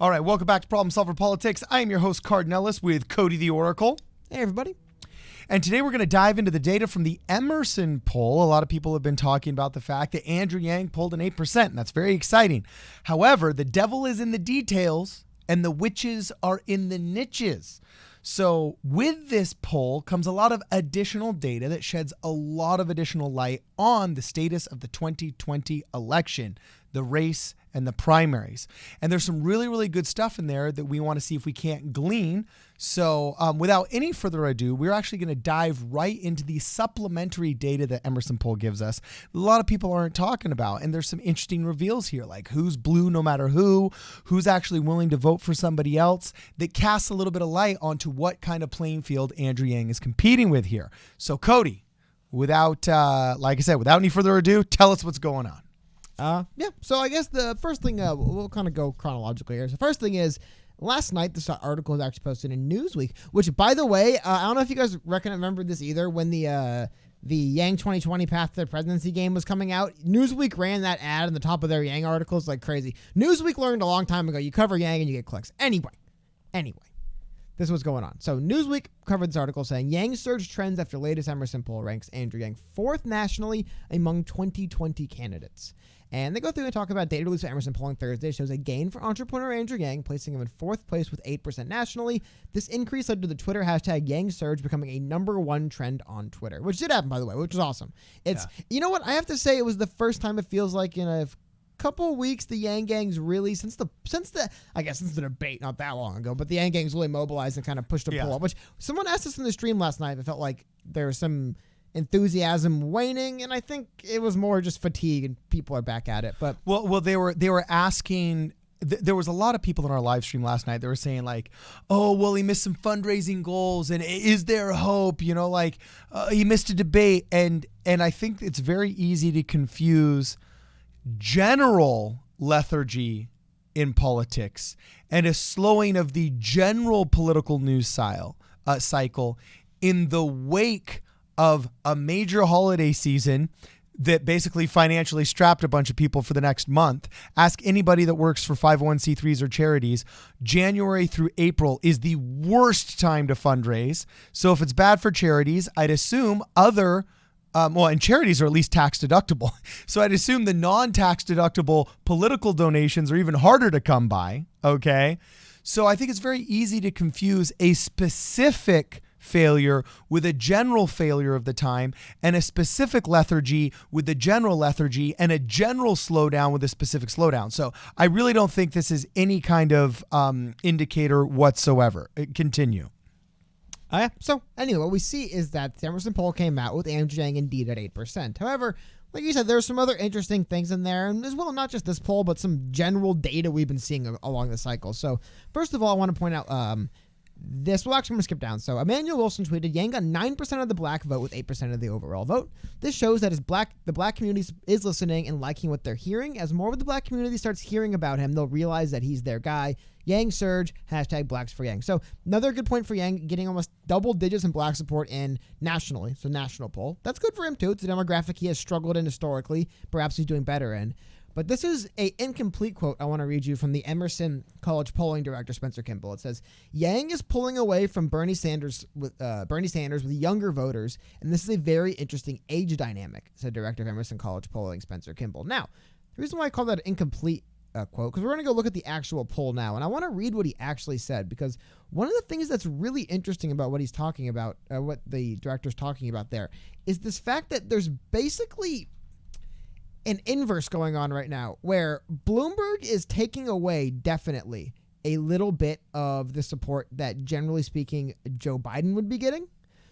All right, welcome back to Problem Solver Politics. I am your host, Cardinellis, with Cody the Oracle. Hey, everybody. And today we're going to dive into the data from the Emerson poll. A lot of people have been talking about the fact that Andrew Yang pulled an 8%, and that's very exciting. However, the devil is in the details, and the witches are in the niches. So with this poll comes a lot of additional data that sheds a lot of additional light on the status of the 2020 election, the race, and the primaries. And there's some really, really good stuff in there that we want to see if we can't glean. So without any further ado, we're actually going to dive right into the supplementary data that Emerson poll gives us. A lot of people aren't talking about, and there's some interesting reveals here, like who's blue no matter who's actually willing to vote for somebody else, that casts a little bit of light onto what kind of playing field Andrew Yang is competing with here. So Cody, without, like I said, without any further ado, tell us what's going on. So I guess the first thing, we'll kind of go chronologically here. So first thing is, last night, this article was actually posted in Newsweek, which, by the way, I don't know if you guys remember this either. When the Yang 2020 Path to the Presidency game was coming out, Newsweek ran that ad on the top of their Yang articles like crazy. Newsweek learned a long time ago, you cover Yang and you get clicks. Anyway, this was going on. So Newsweek covered this article saying, Yang surge trends after latest Emerson poll ranks Andrew Yang fourth nationally among 2020 candidates. And they go through and talk about data released by Emerson polling Thursday shows a gain for entrepreneur Andrew Yang, placing him in fourth place with 8% nationally. This increase led to the Twitter hashtag Yang Surge becoming a #1 trend on Twitter, which did happen, by the way, which is awesome. You know what? I have to say it was the first time it feels like in a couple weeks the Yang Gang's really, since the debate not that long ago, but the Yang Gang's really mobilized and kind of pushed a poll up, which someone asked us in the stream last night. It felt like there was some enthusiasm waning, and I think it was more just fatigue and people are back at it. But well they were asking, there was a lot of people in our live stream last night that were saying like, oh well, he missed some fundraising goals, and is there hope, he missed a debate, and I think it's very easy to confuse general lethargy in politics and a slowing of the general political news cycle in the wake of a major holiday season that basically financially strapped a bunch of people for the next month. Ask anybody that works for 501c3s or charities. January through April is the worst time to fundraise. So if it's bad for charities, I'd assume and charities are at least tax deductible. So I'd assume the non-tax deductible political donations are even harder to come by. Okay. So I think it's very easy to confuse a specific failure with a general failure of the time, and a specific lethargy with the general lethargy, and a general slowdown with a specific slowdown. So I really don't think this is any kind of indicator whatsoever. Continue. So anyway, what we see is that the Emerson poll came out with Andrew Yang indeed at 8%. However, like you said, there's some other interesting things in there, and as well, not just this poll, but some general data we've been seeing along the cycle. So first of all, I want to point out this. Well, actually, I'm going to skip down. So Emmanuel Wilson tweeted, Yang got 9% of the black vote with 8% of the overall vote. This shows that the black community is listening and liking what they're hearing. As more of the black community starts hearing about him, they'll realize that he's their guy. Yang surge, hashtag blacks for Yang. So another good point for Yang, getting almost double digits in black support nationally. So national poll. That's good for him too. It's a demographic he has struggled in historically. Perhaps he's doing better in. But this is an incomplete quote I want to read you from the Emerson College polling director, Spencer Kimball. It says, Yang is pulling away from Bernie Sanders with younger voters, and this is a very interesting age dynamic, said director of Emerson College polling, Spencer Kimball. Now, the reason why I call that an incomplete quote, because we're going to go look at the actual poll now, and I want to read what he actually said, because one of the things that's really interesting about what he's talking about, what the director's talking about there, is this fact that there's basically an inverse going on right now, where Bloomberg is taking away definitely a little bit of the support that, generally speaking, Joe Biden would be getting.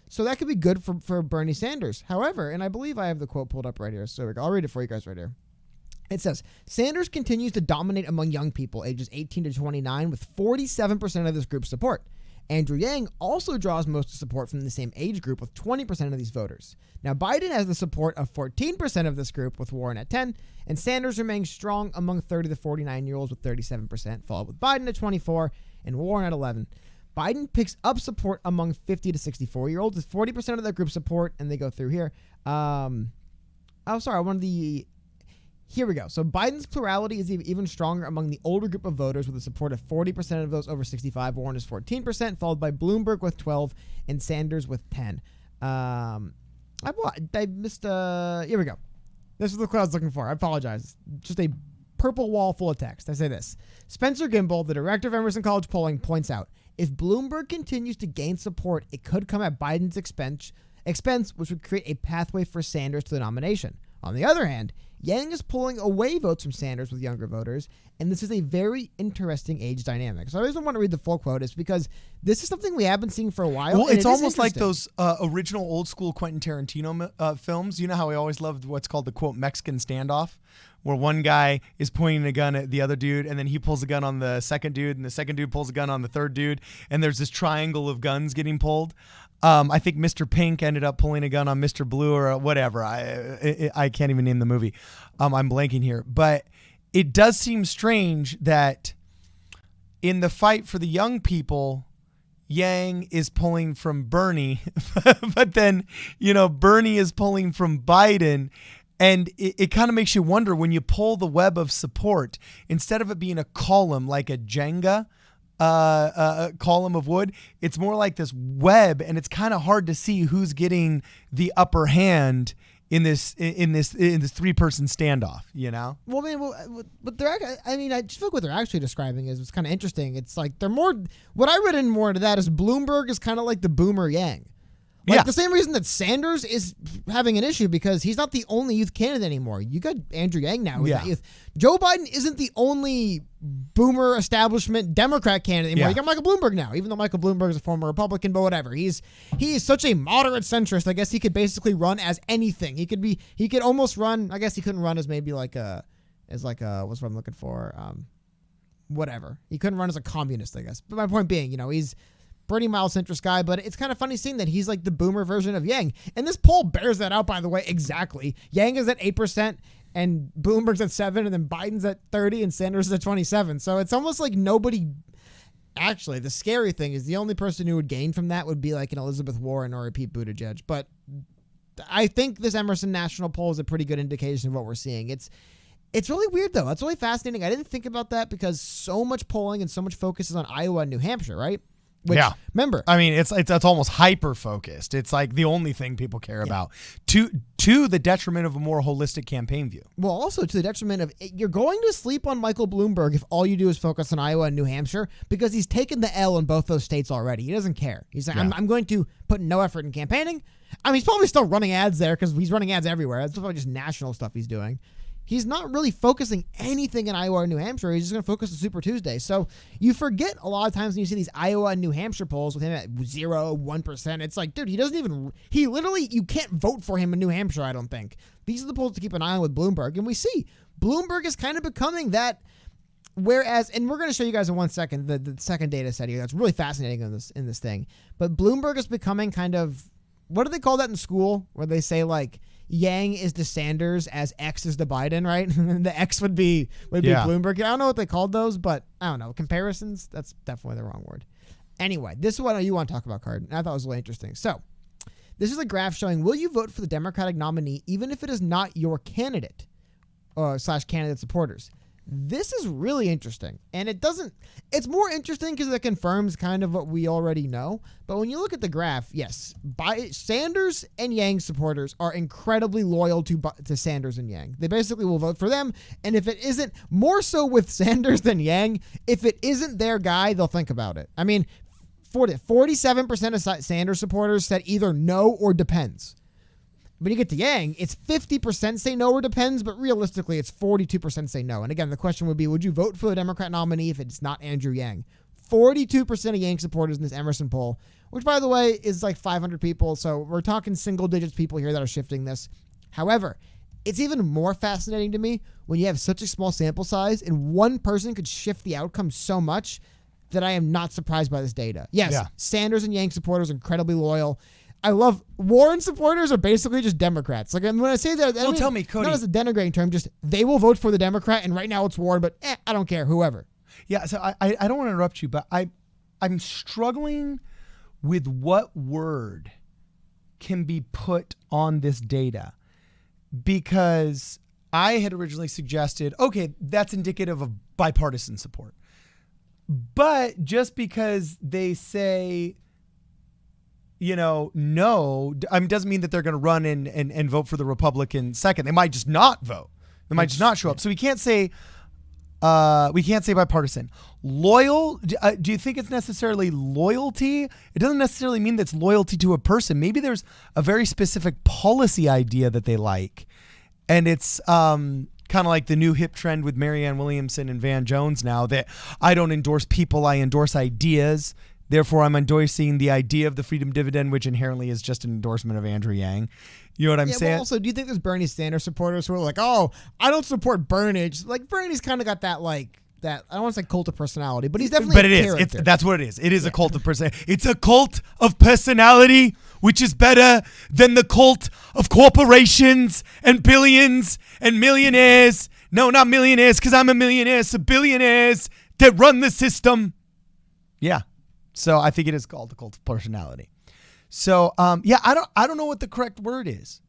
So that could be good for Bernie Sanders. However, and I believe I have the quote pulled up right here, so I'll read it for you guys right here. It says, Sanders continues to dominate among young people ages 18 to 29 with 47% of this group's support. Andrew Yang also draws most support from the same age group with 20% of these voters. Now, Biden has the support of 14% of this group with Warren at 10%, and Sanders remains strong among 30 to 49-year-olds with 37%, followed with Biden at 24% and Warren at 11%. Biden picks up support among 50 to 64-year-olds with 40% of that group support, and they go through here. Here we go. So Biden's plurality is even stronger among the older group of voters with a support of 40% of those over 65. Warren is 14%, followed by Bloomberg with 12 and Sanders with 10. I missed. Here we go. This is the clue I was looking for. I apologize. Just a purple wall full of text. I say this. Spencer Gimble, the director of Emerson College Polling, points out, if Bloomberg continues to gain support, it could come at Biden's expense, which would create a pathway for Sanders to the nomination. On the other hand, Yang is pulling away votes from Sanders with younger voters, and this is a very interesting age dynamic. So I always want to read the full quote is because this is something we have been seeing for a while. Well, it's almost like those original old school Quentin Tarantino films. You know how we always loved what's called the, quote, Mexican standoff, where one guy is pointing a gun at the other dude, and then he pulls a gun on the second dude, and the second dude pulls a gun on the third dude, and there's this triangle of guns getting pulled. I think Mr. Pink ended up pulling a gun on Mr. Blue or whatever. I can't even name the movie. I'm blanking here. But it does seem strange that in the fight for the young people, Yang is pulling from Bernie, but then, Bernie is pulling from Biden. And it kind of makes you wonder when you pull the web of support, instead of it being a column like a Jenga, a column of wood, it's more like this web, and it's kind of hard to see who's getting the upper hand in this 3-person standoff. But I just feel like what they're actually describing is kind of interesting. It's like they're more. What I read in more into that is Bloomberg is kind of like the Boomer Yang. The same reason that Sanders is having an issue because he's not the only youth candidate anymore. You got Andrew Yang now. That youth. Joe Biden isn't the only boomer establishment Democrat candidate anymore. You got Michael Bloomberg now, even though Michael Bloomberg is a former Republican, but whatever. He is such a moderate centrist. I guess he could basically run as anything. He could almost run. I guess he couldn't run as maybe what's what I'm looking for. Whatever. He couldn't run as a communist, I guess. But my point being, he's pretty mild centrist guy, but it's kind of funny seeing that he's like the boomer version of Yang. And this poll bears that out, by the way, exactly. Yang is at 8% and Bloomberg's at 7%, and then Biden's at 30% and Sanders is at 27%. So it's almost like nobody. Actually, the scary thing is the only person who would gain from that would be like an Elizabeth Warren or a Pete Buttigieg. But I think this Emerson national poll is a pretty good indication of what we're seeing. It's really weird, though. It's really fascinating. I didn't think about that because so much polling and so much focus is on Iowa and New Hampshire, right? Which, remember, I mean, it's almost hyper focused. It's like the only thing people care about to the detriment of a more holistic campaign view. Well, also to the detriment of you're going to sleep on Michael Bloomberg if all you do is focus on Iowa and New Hampshire because he's taken the L in both those states already. He doesn't care. He's like, I'm going to put no effort in campaigning. I mean, he's probably still running ads there because he's running ads everywhere. That's probably just national stuff he's doing. He's not really focusing anything in Iowa or New Hampshire. He's just going to focus on Super Tuesday. So you forget a lot of times when you see these Iowa and New Hampshire polls with him at 1%. It's like, dude, you can't vote for him in New Hampshire, I don't think. These are the polls to keep an eye on with Bloomberg. And we see Bloomberg is kind of becoming that. Whereas, and we're going to show you guys in 1 second, the second data set here. That's really fascinating in this thing. But Bloomberg is becoming kind of, what do they call that in school? Where they say like, Yang is to Sanders as X is to Biden, right? The X would be Bloomberg. I don't know what they called those, but I don't know. Comparisons, that's definitely the wrong word. Anyway, this is what you want to talk about, Card. And I thought it was really interesting. So this is a graph showing, will you vote for the Democratic nominee even if it is not your candidate / candidate supporters? This is really interesting. And it's more interesting because it confirms kind of what we already know. But when you look at the graph, yes, Sanders and Yang supporters are incredibly loyal to Sanders and Yang. They basically will vote for them. And if it isn't, more so with Sanders than Yang, if it isn't their guy, they'll think about it. I mean, 47% of Sanders supporters said either no or depends. When you get to Yang, it's 50% say no or depends, but realistically, it's 42% say no. And again, the question would be, would you vote for the Democrat nominee if it's not Andrew Yang? 42% of Yang supporters in this Emerson poll, which, by the way, is like 500 people. So we're talking single digits people here that are shifting this. However, it's even more fascinating to me when you have such a small sample size and one person could shift the outcome so much that I am not surprised by this data. Yes, Sanders and Yang supporters are incredibly loyal. I love Warren supporters are basically just Democrats. Like, when I say that, I mean, tell me, Cody, not as a denigrating term, just they will vote for the Democrat, and right now it's Warren, but I don't care, whoever. Yeah, so I don't want to interrupt you, but I'm struggling with what word can be put on this data because I had originally suggested, okay, that's indicative of bipartisan support. But just because they say, no, doesn't mean that they're going to run and vote for the Republican second. They might just not vote. They might just not show up. So we can't say bipartisan. Loyal. Do you think it's necessarily loyalty? It doesn't necessarily mean that's loyalty to a person. Maybe there's a very specific policy idea that they like. And it's kind of like the new hip trend with Marianne Williamson and Van Jones now, that I don't endorse people, I endorse ideas. Therefore, I'm endorsing the idea of the freedom dividend, which inherently is just an endorsement of Andrew Yang. You know what I'm saying? Well, also, do you think there's Bernie Sanders supporters who are like, oh, I don't support Bernie? Like, Bernie's kind of got that, I don't want to say cult of personality, but he's definitely a character. That's what it is. It is a cult of personality. It's a cult of personality, which is better than the cult of corporations and billions and millionaires. No, not millionaires, because I'm a millionaire. So billionaires that run the system. Yeah. So I think it is called the cult of personality. So, I don't know what the correct word is.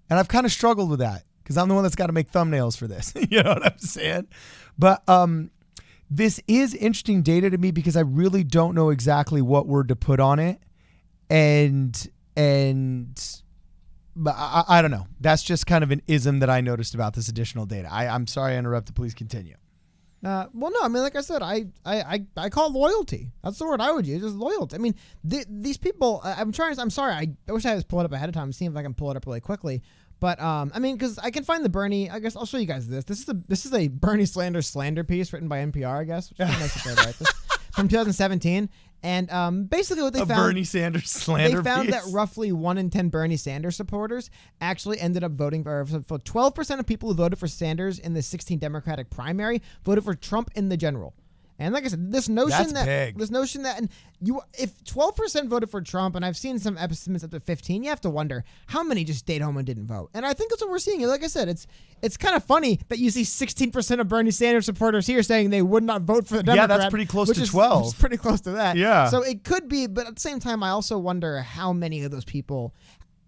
And I've kind of struggled with that because I'm the one that's got to make thumbnails for this. You know what I'm saying? But this is interesting data to me because I really don't know exactly what word to put on it. But I don't know. That's just kind of an ism that I noticed about this additional data. I'm sorry I interrupted. Please continue. Well, no, I mean, like I said, I call it loyalty. That's the word I would use, is loyalty. I mean, these people, I'm sorry, I wish I had this pulled up ahead of time, see if I can pull it up really quickly. But, I mean, because I can find the Bernie, I guess I'll show you guys this. This is a Bernie slander piece written by NPR, I guess, which is nice to say, right? From 2017. And basically what they found... Bernie Sanders slander They found piece? that roughly 1 in 10 Bernie Sanders supporters actually ended up voting for 12% of people who voted for Sanders in the 16 Democratic primary voted for Trump in the general. And like I said, this notion that if 12% voted for Trump, and I've seen some estimates up to 15, you have to wonder how many just stayed home and didn't vote. And I think that's what we're seeing. Like I said, it's kind of funny that you see 16% of Bernie Sanders supporters here saying they would not vote for the Democrat. Yeah, that's pretty close to 12. Which is pretty close to that. Yeah. So it could be, but at the same time, I also wonder how many of those people.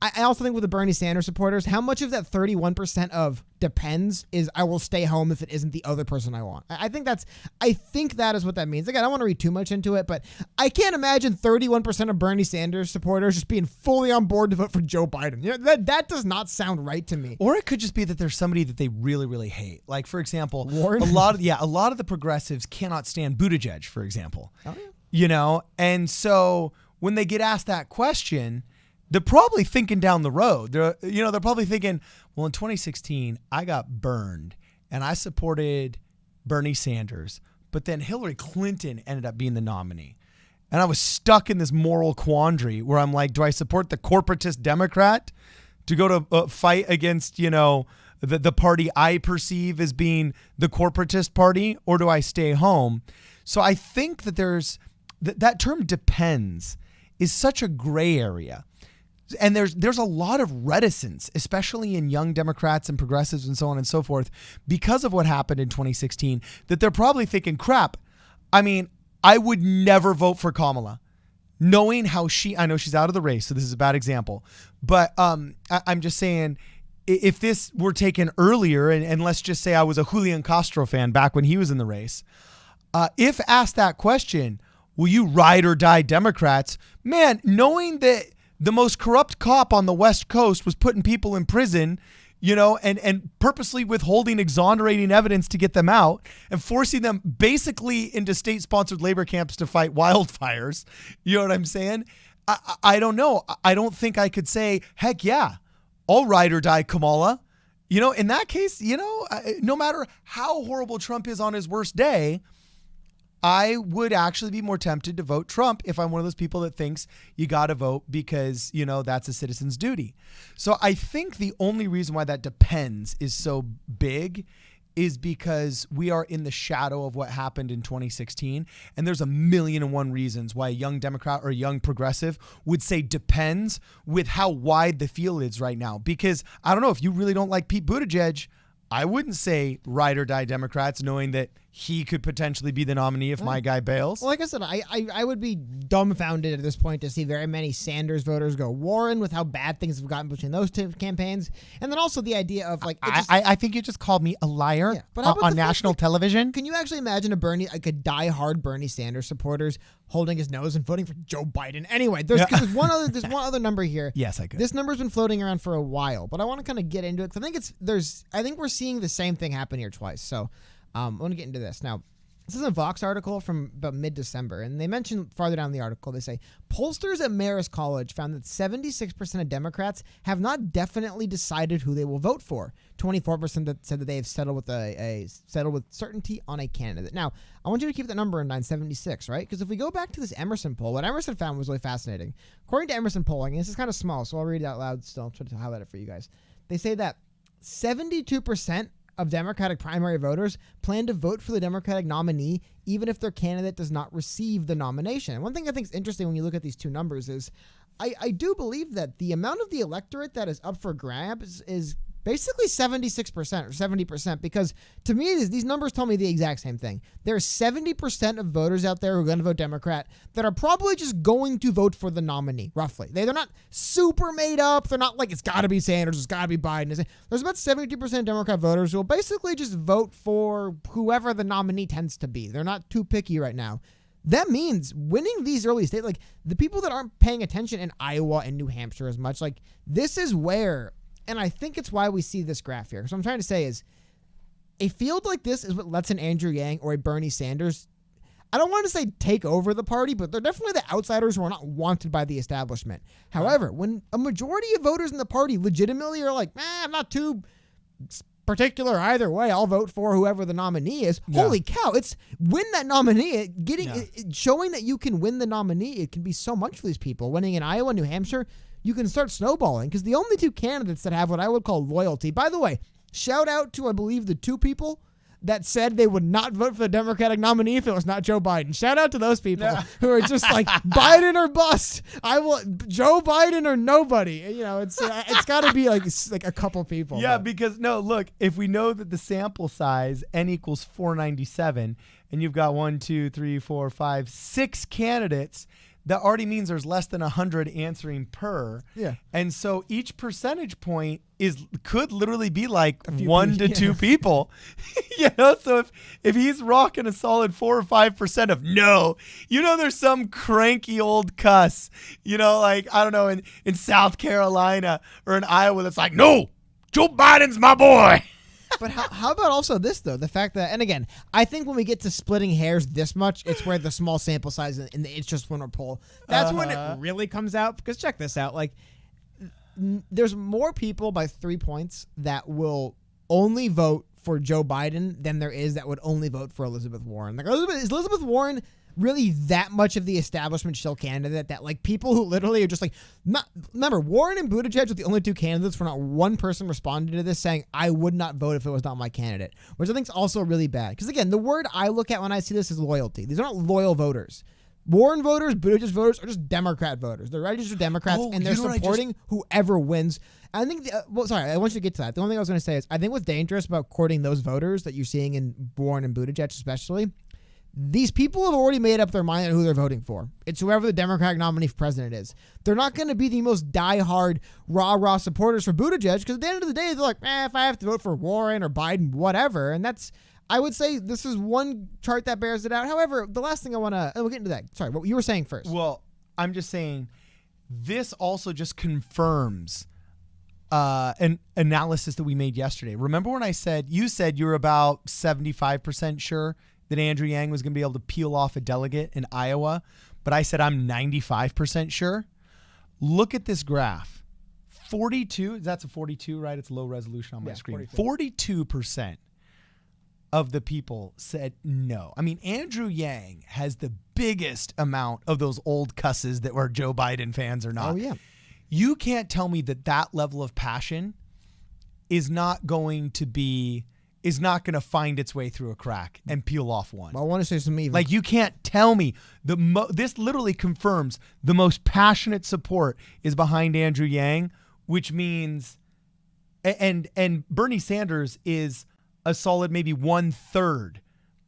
I also think with the Bernie Sanders supporters, how much of that 31% of depends is I will stay home if it isn't the other person I want. I think that is what that means. Again, I don't want to read too much into it, but I can't imagine 31% of Bernie Sanders supporters just being fully on board to vote for Joe Biden. You know, that does not sound right to me. Or it could just be that there's somebody that they really, really hate. Like, for example, Warren? a lot of the progressives cannot stand Buttigieg, for example. Oh, yeah. And so when they get asked that question, they're probably thinking down the road. They're probably thinking, well, in 2016, I got burned and I supported Bernie Sanders, but then Hillary Clinton ended up being the nominee. And I was stuck in this moral quandary where I'm like, do I support the corporatist Democrat to go to fight against, the party I perceive as being the corporatist party, or do I stay home? So I think that that term depends is such a gray area. And there's a lot of reticence, especially in young Democrats and progressives and so on and so forth, because of what happened in 2016, that they're probably thinking, crap, I mean, I would never vote for Kamala, knowing how I know she's out of the race, so this is a bad example. But I'm just saying, if this were taken earlier, and let's just say I was a Julian Castro fan back when he was in the race, if asked that question, will you ride or die Democrats? Man, knowing that the most corrupt cop on the West Coast was putting people in prison, and purposely withholding exonerating evidence to get them out and forcing them basically into state-sponsored labor camps to fight wildfires. You know what I'm saying? I don't know. I don't think I could say, heck yeah, I'll ride or die Kamala. In that case, no matter how horrible Trump is on his worst day, I would actually be more tempted to vote Trump if I'm one of those people that thinks you got to vote because, that's a citizen's duty. So I think the only reason why that depends is so big is because we are in the shadow of what happened in 2016. And there's 1,000,001 reasons why a young Democrat or a young progressive would say depends with how wide the field is right now. Because I don't know, if you really don't like Pete Buttigieg, I wouldn't say ride or die Democrats, knowing that he could potentially be the nominee if my guy bails. Well, like I said, I would be dumbfounded at this point to see very many Sanders voters go Warren with how bad things have gotten between those two campaigns. And then also the idea of like... I think you just called me a liar on national television. Can you actually imagine a diehard Bernie Sanders supporters holding his nose and voting for Joe Biden? Anyway, there's one other number here. Yes, I could. This number's been floating around for a while, but I want to kind of get into it because I think we're seeing the same thing happen here twice. So I want to get into this. Now, this is a Vox article from about mid-December, and they mention farther down the article, they say, pollsters at Marist College found that 76% of Democrats have not definitely decided who they will vote for. 24% that said that they have settled with certainty on a candidate. Now, I want you to keep that number in mind, 76, right? Because if we go back to this Emerson poll, what Emerson found was really fascinating. According to Emerson polling, and this is kind of small, so I'll read it out loud still. I'll try to highlight it for you guys. They say that 72% of Democratic primary voters plan to vote for the Democratic nominee even if their candidate does not receive the nomination. And one thing I think is interesting when you look at these two numbers is I do believe that the amount of the electorate that is up for grabs is basically 76% or 70%, because to me, these numbers tell me the exact same thing. There's 70% of voters out there who are going to vote Democrat that are probably just going to vote for the nominee, roughly. They're not super made up. They're not like, it's got to be Sanders, it's got to be Biden. There's about 72% of Democrat voters who will basically just vote for whoever the nominee tends to be. They're not too picky right now. That means winning these early states, like the people that aren't paying attention in Iowa and New Hampshire as much, like this is where... And I think it's why we see this graph here. So what I'm trying to say is a field like this is what lets an Andrew Yang or a Bernie Sanders, I don't want to say take over the party, but they're definitely the outsiders who are not wanted by the establishment. However, when a majority of voters in the party legitimately are like, I'm not too particular either way, I'll vote for whoever the nominee is. Yeah. Holy cow, it's win that nominee. Showing that you can win the nominee, it can be so much for these people. Winning in Iowa, New Hampshire, you can start snowballing, because the only two candidates that have what I would call loyalty, by the way, shout out to, I believe, the two people that said they would not vote for the Democratic nominee if it was not Joe Biden. Shout out to those people who are just like, Biden or bust. I will Joe Biden or nobody. You know, it's got to be like a couple people. Yeah, because no, look, if we know that the sample size N equals 497, and you've got 1, 2, 3, 4, 5, 6 candidates, that already means there's less than 100 answering per. Yeah. And so each percentage point could literally be like 1 to 2 people. You know, so if he's rocking a solid 4 or 5% of no, you know, there's some cranky old cuss, you know, like, I don't know, in South Carolina or in Iowa that's like, no, Joe Biden's my boy. But how about also this, though? The fact that, and again, I think when we get to splitting hairs this much, it's where the small sample size and the It's Just Winner poll, that's when it really comes out. Because check this out. Like, there's more people by 3 points that will only vote for Joe Biden than there is that would only vote for Elizabeth Warren. Like, is Elizabeth Warren really that much of the establishment shill candidate that, like, people who literally are just like, remember, Warren and Buttigieg are the only two candidates where not one person responded to this saying, I would not vote if it was not my candidate, which I think is also really bad. Because again, the word I look at when I see this is loyalty. These are not loyal voters. Warren voters, Buttigieg voters are just Democrat voters. They're registered Democrats, and they're supporting whoever wins. I think, I want you to get to that. The only thing I was going to say is I think what's dangerous about courting those voters that you're seeing in Warren and Buttigieg especially, these people have already made up their mind on who they're voting for. It's whoever the Democratic nominee for president is. They're not going to be the most diehard, rah-rah supporters for Buttigieg, because at the end of the day, they're like, if I have to vote for Warren or Biden, whatever. And that's, I would say this is one chart that bears it out. However, the last thing I want to, we'll get into that. Sorry, what you were saying first. Well, I'm just saying this also just confirms an analysis that we made yesterday. Remember when you said you were about 75% sure that Andrew Yang was going to be able to peel off a delegate in Iowa, but I said I'm 95% sure. Look at this graph. 42, that's a 42, right? It's low resolution on my screen. 42% of the people said no. I mean, Andrew Yang has the biggest amount of those old cusses that were Joe Biden fans or not. Oh, yeah. You can't tell me that level of passion is not going to find its way through a crack and peel off one. I want to say something even. Like, you can't tell me this literally confirms the most passionate support is behind Andrew Yang, which means, and Bernie Sanders is a solid maybe 1/3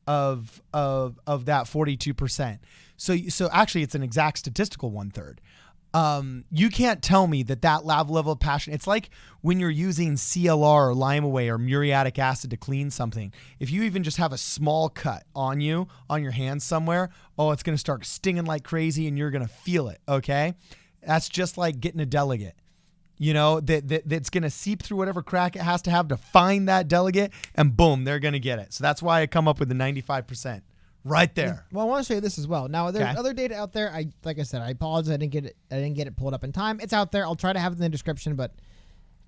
of that 42%. So actually, it's an exact statistical 1/3. You can't tell me that level of passion. It's like when you're using CLR or lime away or muriatic acid to clean something. If you even just have a small cut on your hand somewhere, it's going to start stinging like crazy and you're going to feel it. Okay. That's just like getting a delegate, that's going to seep through whatever crack it has to have to find that delegate, and boom, they're going to get it. So that's why I come up with the 95%. Right there. Well, I want to show you this as well. Now, there's other data out there. Like I said, I apologize. I didn't get it pulled up in time. It's out there. I'll try to have it in the description. But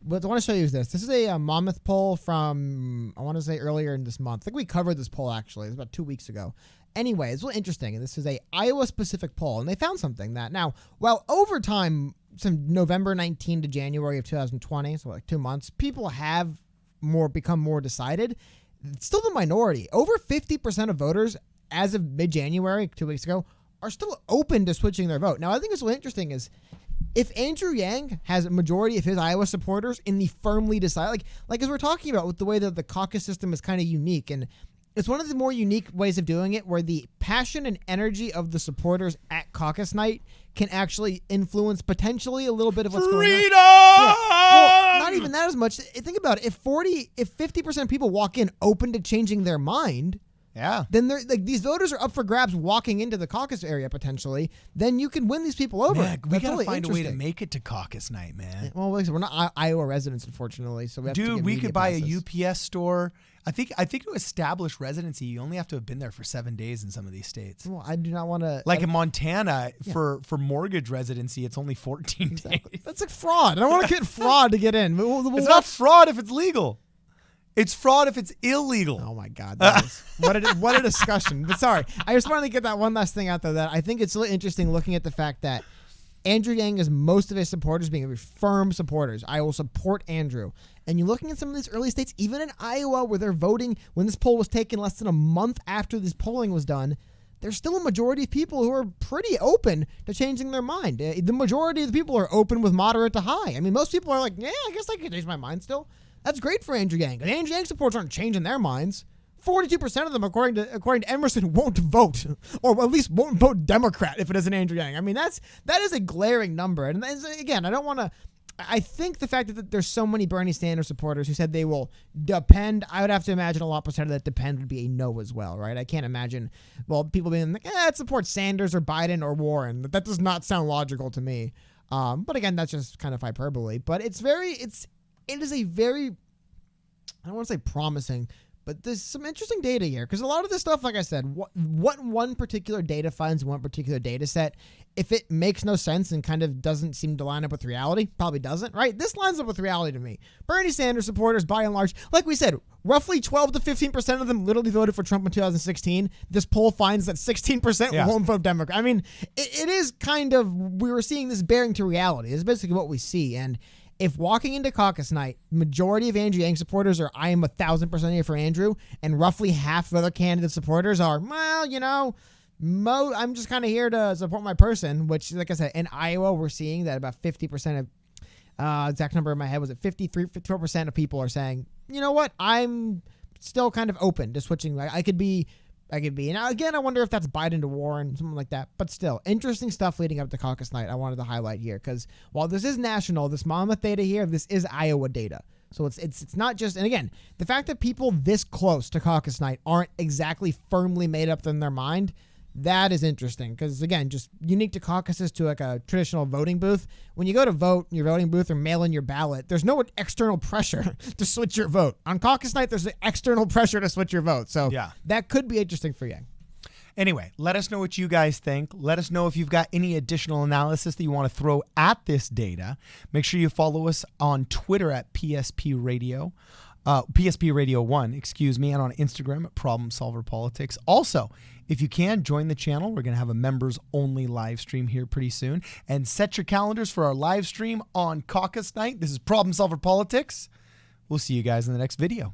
what I want to show you is this. This is a Monmouth poll from, I want to say, earlier in this month. I think we covered this poll, actually. It was about 2 weeks ago. Anyway, it's really interesting. And this is a Iowa-specific poll. And they found something that now, while over time, from November 19 to January of 2020, so like 2 months, people have become more decided. It's still the minority. Over 50% of voters as of mid-January, 2 weeks ago, are still open to switching their vote. Now, I think what's really interesting is if Andrew Yang has a majority of his Iowa supporters in the firmly decide, like as we're talking about with the way that the caucus system is kind of unique, and it's one of the more unique ways of doing it where the passion and energy of the supporters at caucus night can actually influence potentially a little bit of what's going on. Yeah. Well, not even that as much. Think about it. If 50% of people walk in open to changing their mind, yeah, then they're like, these voters are up for grabs walking into the caucus area potentially. Then you can win these people over. Man, we gotta really find a way to make it to caucus night, man. Well, like I said, we're not Iowa residents, unfortunately, so we have to get we could buy passes. a UPS store. I think to establish residency, you only have to have been there for 7 days in some of these states. Well, I do not want to. Like in Montana, for mortgage residency, it's only 14 days. That's like fraud. I don't want to commit fraud to get in. It's not fraud if it's legal. It's fraud if it's illegal. Oh my God! What a discussion. But sorry, I just wanted to get that one last thing out there. That I think it's really interesting looking at the fact that Andrew Yang is most of his supporters being firm supporters. I will support Andrew. And you're looking at some of these early states, even in Iowa, where they're voting when this poll was taken less than a month after this polling was done. There's still a majority of people who are pretty open to changing their mind. The majority of the people are open with moderate to high. I mean, most people are like, yeah, I guess I can change my mind still. That's great for Andrew Yang. And Andrew Yang supporters aren't changing their minds. 42% of them, according to Emerson, won't vote, or at least won't vote Democrat if it isn't Andrew Yang. I mean, that is a glaring number. And again, I don't want to. I think the fact that there's so many Bernie Sanders supporters who said they will depend, I would have to imagine a lot percent of that depend would be a no as well, right? I can't imagine, people being like, it supports Sanders or Biden or Warren. That does not sound logical to me. But again, that's just kind of hyperbole. But it is a very, I don't want to say promising, but there's some interesting data here because a lot of this stuff, like I said, what one particular data finds in one particular data set, if it makes no sense and kind of doesn't seem to line up with reality, probably doesn't, right? This lines up with reality to me. Bernie Sanders supporters, by and large, like we said, roughly 12 to 15% of them literally voted for Trump in 2016. This poll finds that 16% won't vote Democrat. I mean, it is kind of, we were seeing this bearing to reality. It's basically what we see. And if walking into caucus night, majority of Andrew Yang supporters are, I am 1,000% here for Andrew, and roughly half of other candidate supporters are, I'm just kind of here to support my person, which, like I said, in Iowa, we're seeing that about 50% of, exact number in my head, was it 54% of people are saying, you know what, I'm still kind of open to switching. I could be. And again, I wonder if that's Biden to Warren, something like that. But still, interesting stuff leading up to caucus night I wanted to highlight here. Because while this is national, this Monmouth data here, this is Iowa data. So it's not just, and again, the fact that people this close to caucus night aren't exactly firmly made up in their mind, that is interesting. Because again, just unique to caucuses to like a traditional voting booth. When you go to vote in your voting booth or mail in your ballot, there's no external pressure to switch your vote. On caucus night, there's an external pressure to switch your vote. So that could be interesting for you. Anyway, let us know what you guys think. Let us know if you've got any additional analysis that you want to throw at this data. Make sure you follow us on Twitter at PSP Radio. PSP Radio 1, and on Instagram at Problem Solver Politics. Also, if you can, join the channel. We're going to have a members-only live stream here pretty soon. And set your calendars for our live stream on caucus night. This is Problem Solver Politics. We'll see you guys in the next video.